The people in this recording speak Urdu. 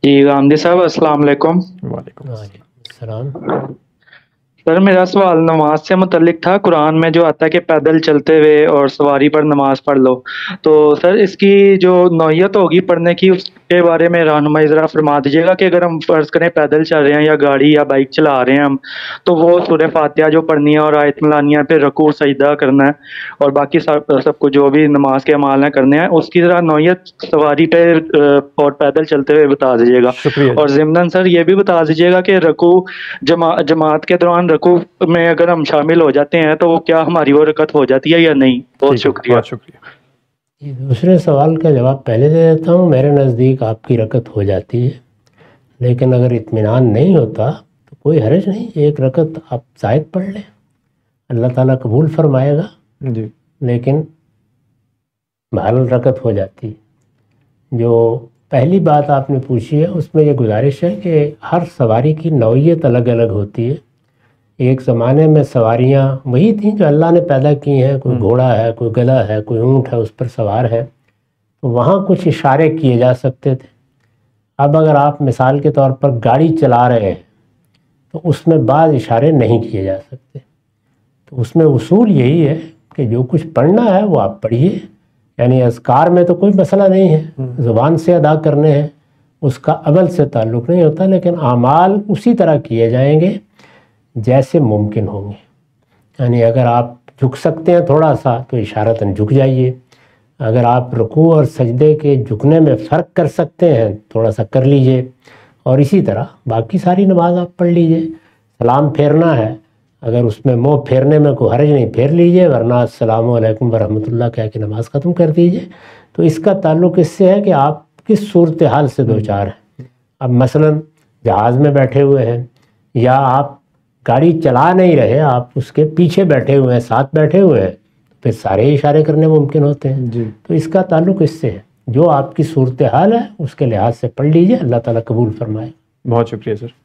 جی غامدی صاحب السلام علیکم۔ وعلیکم السلام۔ سر میرا سوال نماز سے متعلق تھا۔ قرآن میں جو آتا ہے کہ پیدل چلتے ہوئے اور سواری پر نماز پڑھ لو، تو سر اس کی جو نوعیت ہوگی پڑھنے کی، اس کے بارے میں رہنمائی ذرا فرما دیجیے گا کہ اگر ہم فرض کریں پیدل چل رہے ہیں یا گاڑی یا بائک چلا رہے ہیں ہم، تو وہ سورہ فاتحہ جو پڑھنی ہے اور آیت ملانی ہے، پھر رکوع سجدہ کرنا ہے اور باقی سب کو جو بھی نماز کے اعمال ہیں کرنے ہیں، اس کی ذرا نوعیت سواری پہ اور پیدل چلتے ہوئے بتا دیجیے گا۔ شکریہ اور ضمناً سر یہ بھی بتا دیجیے گا کہ رکوع جماعت کے دوران رکوع میں اگر ہم شامل ہو جاتے ہیں تو وہ کیا ہماری وہ رکعت ہو جاتی ہے یا نہیں؟ بہت شکریہ۔ بہت شکریہ۔ دوسرے سوال کا جواب پہلے دے دیتا ہوں۔ میرے نزدیک آپ کی رکعت ہو جاتی ہے، لیکن اگر اطمینان نہیں ہوتا تو کوئی حرج نہیں، ایک رکعت آپ زائد پڑھ لیں، اللہ تعالیٰ قبول فرمائے گا۔ جی لیکن بہرحال رکعت ہو جاتی ہے۔ جو پہلی بات آپ نے پوچھی ہے اس میں یہ گزارش ہے کہ ہر سواری کی نوعیت الگ الگ ہوتی ہے۔ ایک زمانے میں سواریاں وہی تھیں جو اللہ نے پیدا کی ہیں، کوئی گھوڑا ہے، کوئی گدھا ہے، کوئی اونٹ ہے اس پر سوار ہے، تو وہاں کچھ اشارے کیے جا سکتے تھے۔ اب اگر آپ مثال کے طور پر گاڑی چلا رہے ہیں تو اس میں بعض اشارے نہیں کیے جا سکتے، تو اس میں اصول یہی ہے کہ جو کچھ پڑھنا ہے وہ آپ پڑھیے، یعنی اذکار میں تو کوئی مسئلہ نہیں ہے، زبان سے ادا کرنے ہیں، اس کا عمل سے تعلق نہیں ہوتا، لیکن اعمال اسی طرح کیے جائیں گے جیسے ممکن ہوں گے۔ یعنی اگر آپ جھک سکتے ہیں تھوڑا سا تو اشارتاً جھک جائیے، اگر آپ رکوع اور سجدے کے جھکنے میں فرق کر سکتے ہیں تھوڑا سا کر لیجئے، اور اسی طرح باقی ساری نماز آپ پڑھ لیجئے۔ سلام پھیرنا ہے، اگر اس میں منہ پھیرنے میں کوئی حرج نہیں پھیر لیجئے، ورنہ السلام علیکم ورحمۃ اللہ کہہ کے نماز ختم کر دیجئے۔ تو اس کا تعلق اس سے ہے کہ آپ کس صورتحال سے دوچار ہیں۔ اب مثلاً جہاز میں بیٹھے ہوئے ہیں، یا آپ گاڑی چلا نہیں رہے، آپ اس کے پیچھے بیٹھے ہوئے ہیں، ساتھ بیٹھے ہوئے ہیں، پھر سارے اشارے کرنے ممکن ہوتے ہیں۔ جی تو اس کا تعلق اس سے ہے، جو آپ کی صورتحال ہے اس کے لحاظ سے پڑھ لیجئے، اللہ تعالیٰ قبول فرمائے۔ بہت شکریہ سر۔